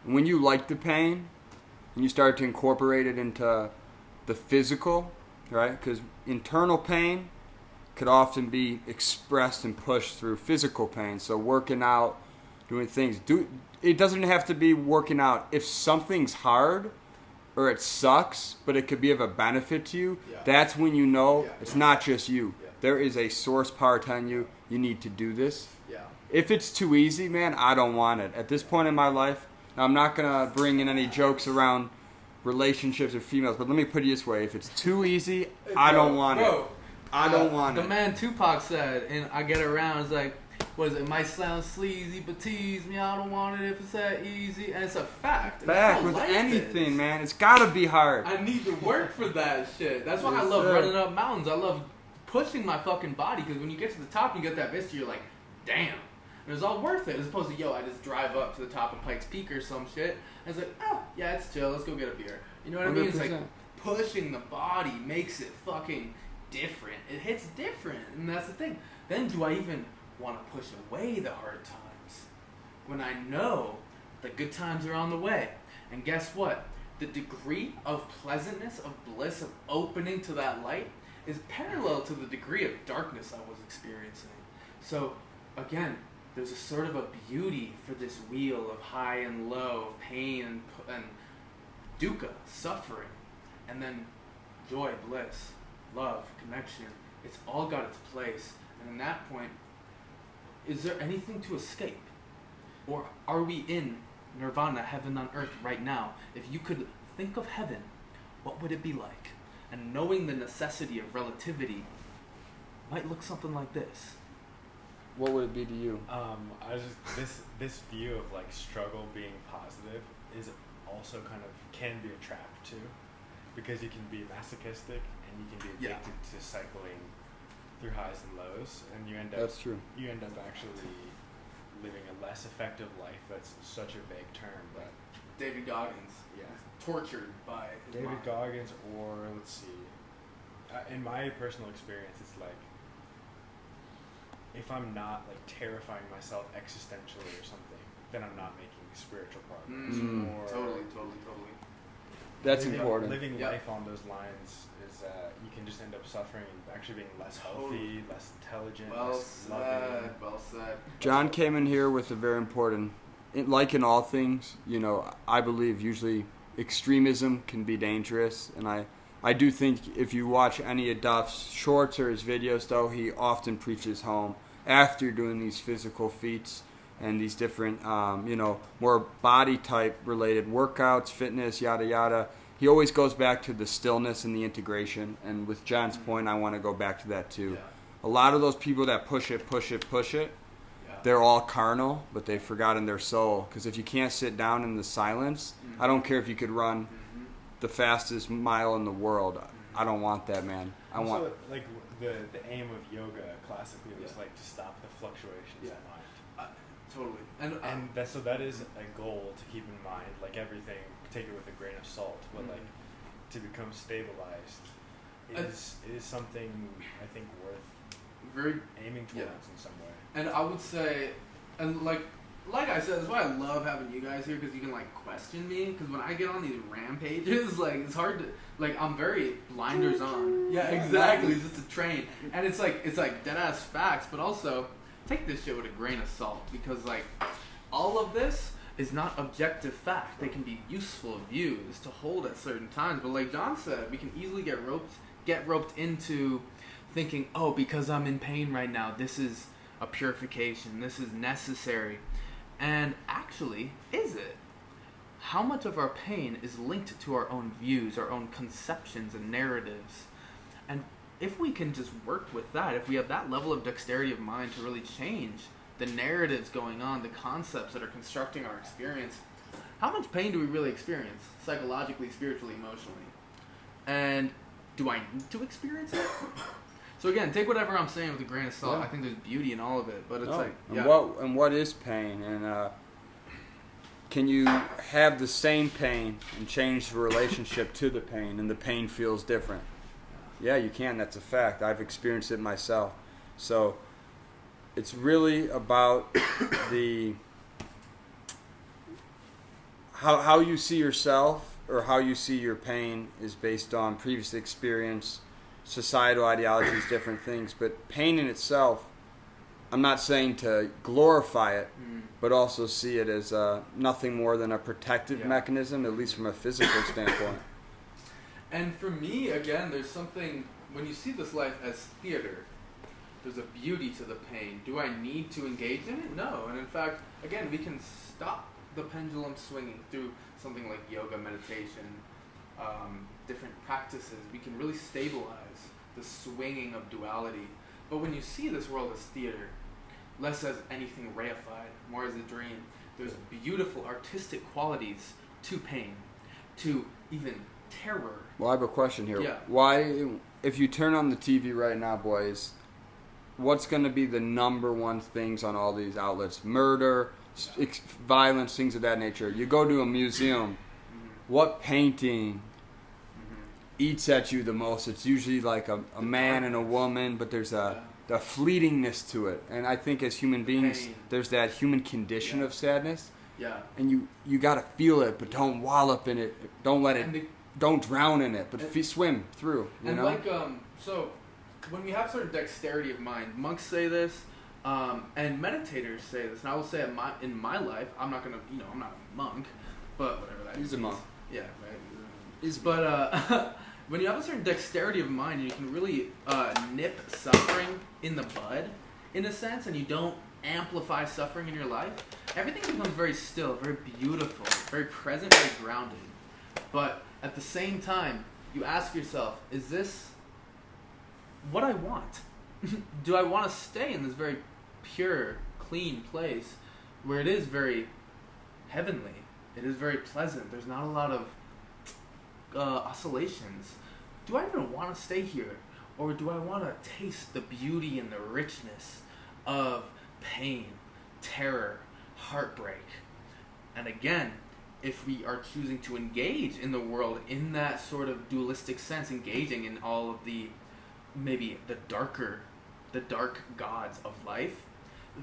When you like the pain, and you start to incorporate it into the physical, right? Because internal pain could often be expressed and pushed through physical pain. So working out, doing things. It doesn't have to be working out. If something's hard or it sucks, but it could be of a benefit to you, that's when you know it's not just you. There is a source power telling you need to do this. If it's too easy, man, I don't want it. At this point in my life, now I'm not going to bring in any jokes around relationships or females, but let me put it this way. If it's too easy, I don't want it. I don't want it. The man Tupac said, and I get around, it's like, it might sound sleazy, but tease me, I don't want it if it's that easy. And it's a fact. Fact with anything, man. It's got to be hard. I need to work for that shit. That's why I love running up mountains. I love pushing my fucking body, because when you get to the top and you get that vista, you're like, damn. And it's all worth it, as opposed to, I just drive up to the top of Pikes Peak or some shit, and it's like, yeah, it's chill, let's go get a beer. You know what I mean? It's like, pushing the body makes it fucking different. It hits different, and that's the thing. Then do I even want to push away the hard times when I know the good times are on the way? And guess what? The degree of pleasantness, of bliss, of opening to that light is parallel to the degree of darkness I was experiencing. So, again, there's a sort of a beauty for this wheel of high and low, pain and dukkha, suffering, and then joy, bliss, love, connection. It's all got its place. And in that point, is there anything to escape? Or are we in nirvana, heaven on earth right now? If you could think of heaven, what would it be like? And knowing the necessity of relativity might look something like this. What would it be to you? This view of like struggle being positive is also can be a trap too, because you can be masochistic and you can be addicted to cycling through highs and lows, and you end up actually living a less effective life. That's such a vague term, but David Goggins, tortured by his David mind. Goggins, or let's see, in my personal experience, it's like, if I'm not like terrifying myself existentially or something, then I'm not making spiritual progress. Totally. That's living, important. Living life on those lines is you can just end up suffering and actually being less healthy, less intelligent, less loving. Well said. John came in here with a very important, like in all things, I believe usually extremism can be dangerous, and I do think if you watch any of Duff's shorts or his videos, though, he often preaches home after doing these physical feats and these different, more body type related workouts, fitness, yada yada. He always goes back to the stillness and the integration. And with John's point, I want to go back to that too. Yeah. A lot of those people that push it, they're all carnal, but they've forgotten their soul. Because if you can't sit down in the silence, I don't care if you could run the fastest mile in the world. I don't want that, man. I want like the aim of yoga classically was like to stop the fluctuations of mind. Totally. And that is a goal to keep in mind. Like everything, take it with a grain of salt. But like to become stabilized is something I think worth very aiming towards in some way. And I would say, and like I said, that's why I love having you guys here, because you can like question me. Because when I get on these rampages, like it's hard to I'm very blinders on. Yeah, exactly. It's just a train, and it's like dead ass facts, but also take this shit with a grain of salt, because like all of this is not objective fact. They can be useful views to hold at certain times, but like John said, we can easily get roped get roped into thinking, oh, because I'm in pain right now, this is a purification, this is necessary. And actually, is it? How much of our pain is linked to our own views, our own conceptions and narratives? And if we can just work with that, if we have that level of dexterity of mind to really change the narratives going on, the concepts that are constructing our experience, how much pain do we really experience, psychologically, spiritually, emotionally? And do I need to experience it? So again, take whatever I'm saying with a grain of salt. Yeah. I think there's beauty in all of it, but it's And what is pain? And can you have the same pain and change the relationship to the pain, and the pain feels different? Yeah, you can. That's a fact. I've experienced it myself. So it's really about the how you see yourself or how you see your pain is based on previous experience, societal ideologies, different things. But pain in itself, I'm not saying to glorify it, but also see it as nothing more than a protective mechanism, at least from a physical standpoint. And for me, again, there's something, when you see this life as theater, there's a beauty to the pain. Do I need to engage in it? No. And in fact, again, we can stop the pendulum swinging through something like yoga, meditation, different practices. We can really stabilize the swinging of duality. But when you see this world as theater, less as anything reified, more as a dream, there's beautiful artistic qualities to pain, to even terror. Well, I have a question here. Yeah. Why, if you turn on the TV right now, boys, what's going to be the number one things on all these outlets? Murder, violence, things of that nature. You go to a museum, what painting eats at you the most? It's usually like a man and a woman, but there's the fleetingness to it. And I think as human beings, there's that human condition of sadness. Yeah. And you got to feel it, but don't wallop in it. Don't let it... Don't drown in it, but swim through. You know? Like, so when we have certain dexterity of mind, monks say this, and meditators say this. And I will say, in my life, I'm not gonna, I'm not a monk, but whatever that is. He's a monk. Yeah, right. But when you have a certain dexterity of mind, and you can really nip suffering in the bud, in a sense, and you don't amplify suffering in your life, everything becomes very still, very beautiful, very present, very grounded. But at the same time, you ask yourself, is this what I want? Do I want to stay in this very pure, clean place where it is very heavenly? It is very pleasant. There's not a lot of oscillations. Do I even want to stay here? Or do I want to taste the beauty and the richness of pain, terror, heartbreak? And again, if we are choosing to engage in the world in that sort of dualistic sense, engaging in all of the, maybe the dark gods of life,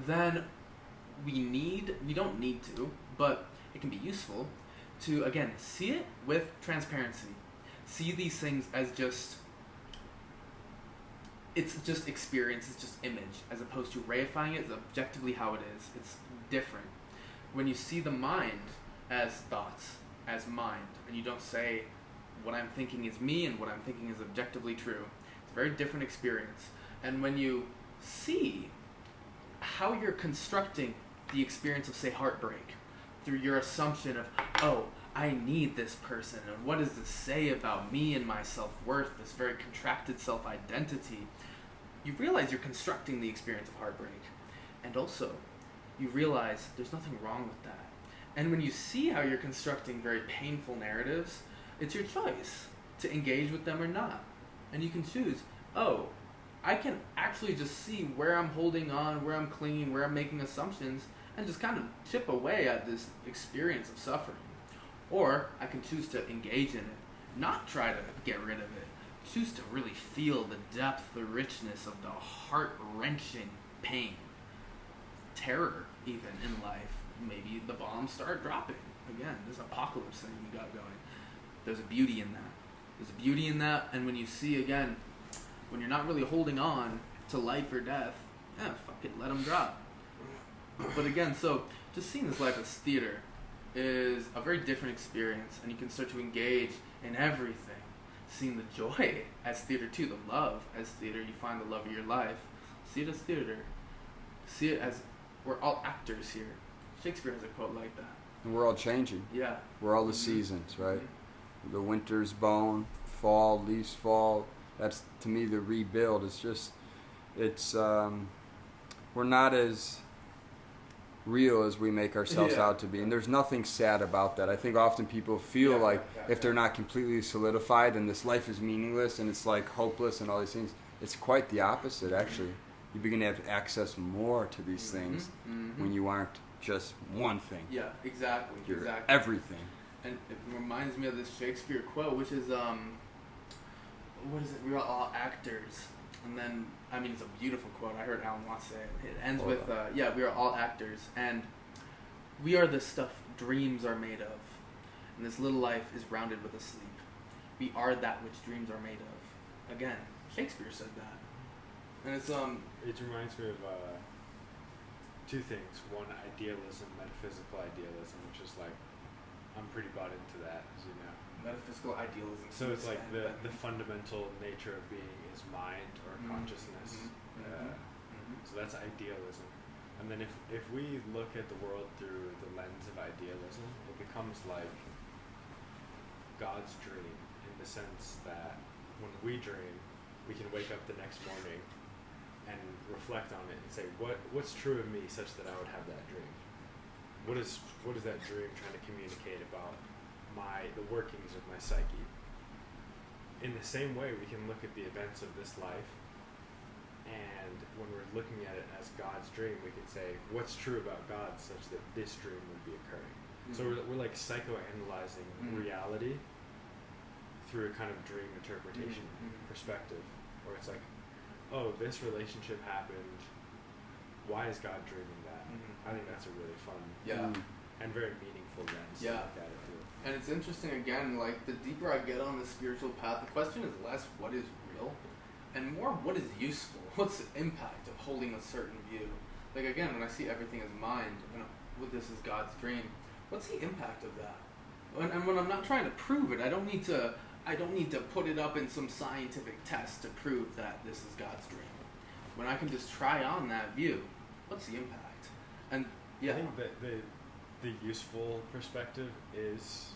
then we don't need to, but it can be useful to, again, see it with transparency. See these things as it's just experience, it's just image, as opposed to reifying it as objectively how it is. It's different. When you see the mind as thoughts, as mind, and you don't say what I'm thinking is me and what I'm thinking is objectively true. It's a very different experience. And when you see how you're constructing the experience of, say, heartbreak, through your assumption of, oh, I need this person, and what does this say about me and my self-worth, this very contracted self-identity, you realize you're constructing the experience of heartbreak. And also, you realize there's nothing wrong with that. And when you see how you're constructing very painful narratives, it's your choice to engage with them or not. And you can choose, oh, I can actually just see where I'm holding on, where I'm clinging, where I'm making assumptions, and just kind of chip away at this experience of suffering. Or I can choose to engage in it, not try to get rid of it. Choose to really feel the depth, the richness of the heart-wrenching pain, terror even in life. Maybe the bombs start dropping. Again, this apocalypse thing we got going. There's a beauty in that. There's a beauty in that, and when you see, again, when you're not really holding on to life or death, fuck it, let them drop. But again, so just seeing this life as theater is a very different experience, and you can start to engage in everything seeing the joy as theater too, the love as theater. You find the love of your life. See it as theater. See it as we're all actors here. Shakespeare has a quote like that. And we're all changing. Yeah. We're all the seasons, right? The winter's bone, fall, leaves fall. That's, to me, the rebuild. We're not as real as we make ourselves out to be. And there's nothing sad about that. I think often people feel like if they're not completely solidified and this life is meaningless and it's like hopeless and all these things, it's quite the opposite, actually. You begin to have access more to these things when you aren't just one thing. Yeah, exactly. You're exactly. everything. And it reminds me of this Shakespeare quote, which is, what is it? We are all actors. And then, I mean, it's a beautiful quote. I heard Alan Watts say it. It ends with, we are all actors. And we are the stuff dreams are made of. And this little life is rounded with a sleep. We are that which dreams are made of. Again, Shakespeare said that. And it's, It reminds me of two things. One, idealism, metaphysical idealism, which is like, I'm pretty bought into that, as you know. metaphysical idealism. So it's like the fundamental nature of being is mind or consciousness. So that's idealism. And then if we look at the world through the lens of idealism, it becomes like God's dream in the sense that when we dream, we can wake up the next morning and reflect on it and say, what's true of me such that I would have that dream? What is that dream trying to communicate about the workings of my psyche? In the same way, we can look at the events of this life, and when we're looking at it as God's dream, we can say, what's true about God such that this dream would be occurring? So we're like psychoanalyzing reality through a kind of dream interpretation perspective, where it's like, oh, this relationship happened. Why is God dreaming that? I think that's a really fun and very meaningful lens to look at it through. And it's interesting, again, like the deeper I get on the spiritual path, the question is less what is real and more what is useful. What's the impact of holding a certain view? Like, again, when I see everything as mind and this is God's dream, what's the impact of that? And when I'm not trying to prove it, I don't need to put it up in some scientific test to prove that this is God's dream. When I can just try on that view, what's the impact? And I think that the useful perspective is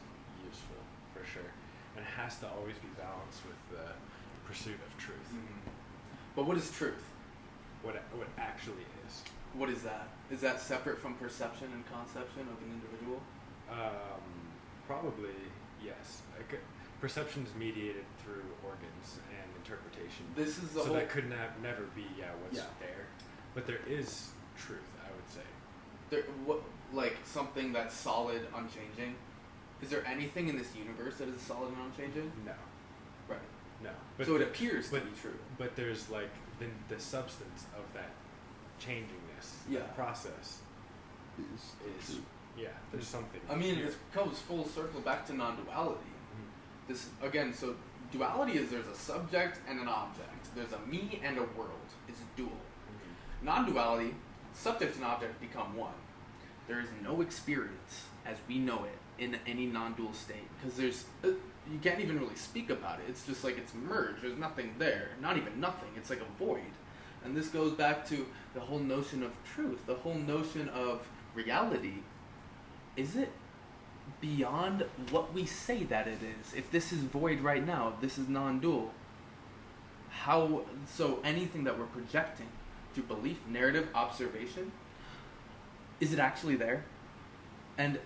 useful for sure, and it has to always be balanced with the pursuit of truth. But what is truth? What actually is? What is that? Is that separate from perception and conception of an individual? Probably yes. Perception is mediated through organs and interpretation. This is the so whole... that could never be what's there, but there is truth. I would say. Like something that's solid, unchanging? Is there anything in this universe that is solid and unchanging? No. Right. No. But so it appears to be true. But there's like the substance of that changingness, that process is there's something. I mean, it comes full circle back to non-duality. This again, so duality is there's a subject and an object. There's a me and a world. It's dual. Non-duality, subject and object become one. There is no experience as we know it in any non-dual state because you can't even really speak about it. It's just like it's merged. There's nothing there. Not even nothing. It's like a void. And this goes back to the whole notion of truth, the whole notion of reality. Is it beyond what we say that it is? If this is void right now, if this is non-dual, so anything that we're projecting through belief, narrative, observation, is it actually there? And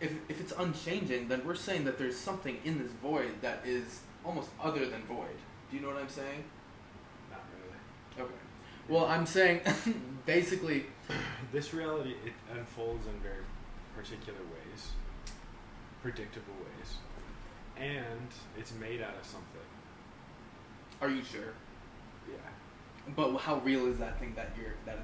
if it's unchanging, then we're saying that there's something in this void that is almost other than void. Do you know what I'm saying? Not really. Okay. Well, I'm saying, basically... This reality, it unfolds in very particular ways, predictable ways, and it's made out of something. Are you sure? Yeah. But how real is that thing that it's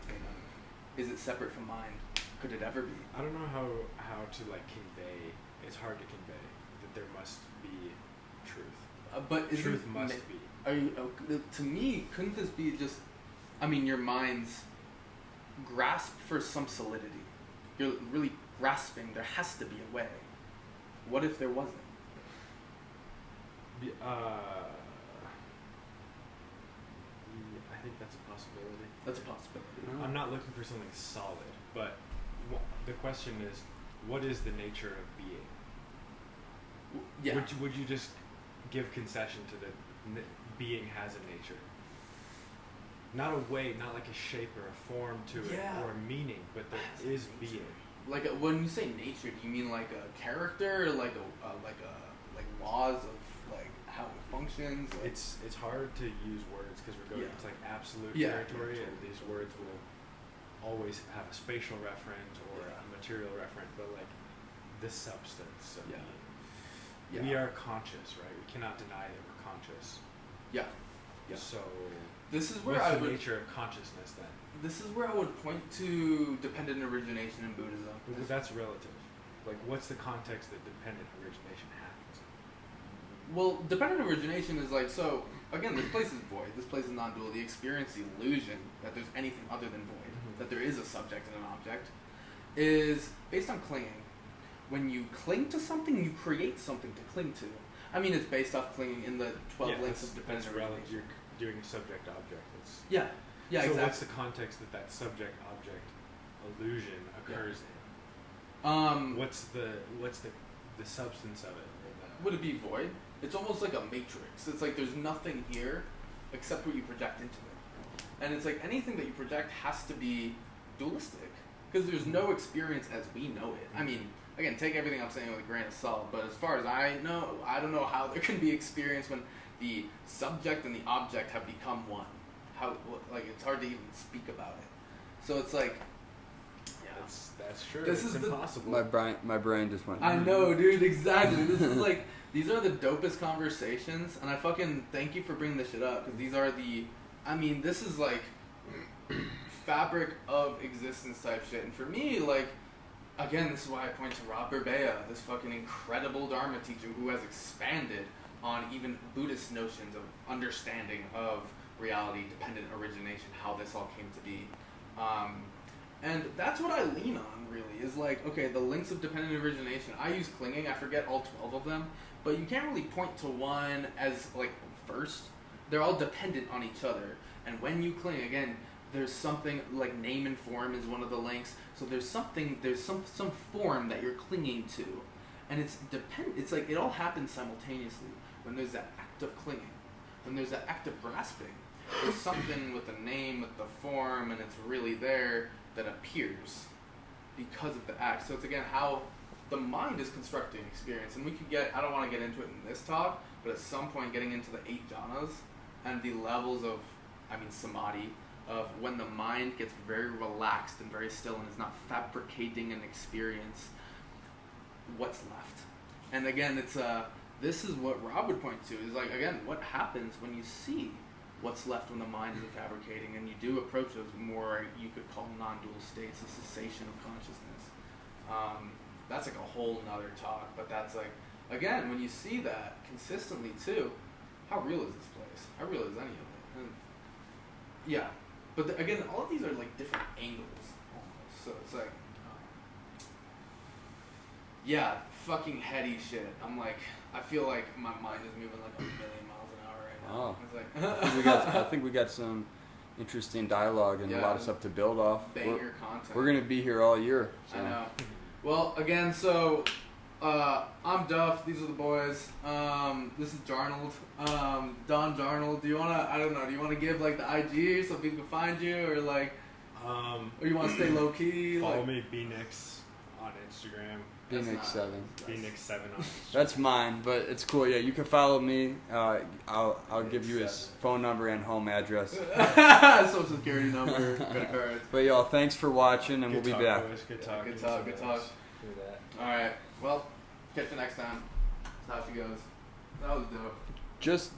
made out of? Is it separate from mind? Could it ever be? I don't know how to like convey. It's hard to convey that there must be truth. But truth must be. Are you? To me, couldn't this be just? I mean, your mind's grasp for some solidity. You're really grasping. There has to be a way. What if there wasn't? I think that's a possibility. That's a possibility. I'm not looking for something solid, but the question is, what is the nature of being? Yeah. Would you just give concession to the being has a nature? Not a way, not like a shape or a form to it or a meaning, but there is being. Like when you say nature, do you mean like a character, or like laws of like how it functions? Like, It's hard to use words because we're going into like absolute territory, and these words will always have a spatial referent or a material referent, but like the substance of being. Yeah. We are conscious, right? We cannot deny that we're conscious. Yeah. So this is where what's the nature of consciousness then? This is where I would point to dependent origination in Buddhism. Well, that's relative. Like, what's the context that dependent origination happens? Well, dependent origination is like, so again, this place is void. This place is non-dual. The experience, the illusion that there's anything other than void, that there is a subject and an object, is based on clinging. When you cling to something, you create something to cling to. I mean, it's based off clinging in the 12 links of dependent origination. You're doing a subject-object. Yeah, so exactly. What's the context that subject-object illusion occurs in? What's the substance of it? Would it be void? It's almost like a matrix. It's like there's nothing here except what you project into it. And it's like anything that you project has to be dualistic, because there's no experience as we know it. I mean, again, take everything I'm saying with a grain of salt, but as far as I know, I don't know how there can be experience when the subject and the object have become one. How, like, it's hard to even speak about it. So it's like, that's true. This it's is impossible. My brain just went. I know, dude, exactly. This is like, these are the dopest conversations, and I fucking thank you for bringing this shit up, because these are this is like fabric of existence type shit. And for me, like, again, this is why I point to Rob Berbea, this fucking incredible Dharma teacher who has expanded on even Buddhist notions of understanding of reality, dependent origination, how this all came to be. And that's what I lean on, really, is like, okay, the links of dependent origination, I use clinging, I forget all 12 of them, but you can't really point to one as, like, first. They're all dependent on each other. And when you cling, again, there's something, like name and form is one of the links, so there's some form that you're clinging to. And it's like, it all happens simultaneously. When there's that act of clinging, when there's that act of grasping, there's something with the name, with the form, and it's really there that appears because of the act. So it's again how the mind is constructing experience. And we could I don't want to get into it in this talk, but at some point getting into the 8 jhanas and the levels of, samadhi, of when the mind gets very relaxed and very still and is not fabricating an experience, what's left. And again, this is what Rob would point to, is like, again, what happens when you see what's left when the mind is fabricating, and you do approach those more, you could call non-dual states, a cessation of consciousness. That's like a whole nother talk, but that's like, again, when you see that consistently too, how real is this place? How real is any of it? And yeah, but again, all of these are like different angles almost, so it's like, yeah, fucking heady shit. I'm like, I feel like my mind is moving like 1,000,000 miles an hour right now. Oh. It's like, I think we got some interesting dialogue and a lot of stuff to build off. Banger content. We're gonna be here all year. So. I know. Well, again, so I'm Duff. These are the boys. This is Jarnold. Don Jarnold. Do you wanna give like the IG so people can find you, or like, or you wanna stay low key? Follow me, bnix on Instagram. bnix7. bnix7 on Instagram. That's mine, but it's cool. Yeah, you can follow me. I'll give you his phone number and home address. Social security number, credit cards. But y'all, thanks for watching, and we'll be back. Boys. Good talk. Good talk. Good talk. Do that. All right. Well, catch you next time. That's how she goes. That was dope. Just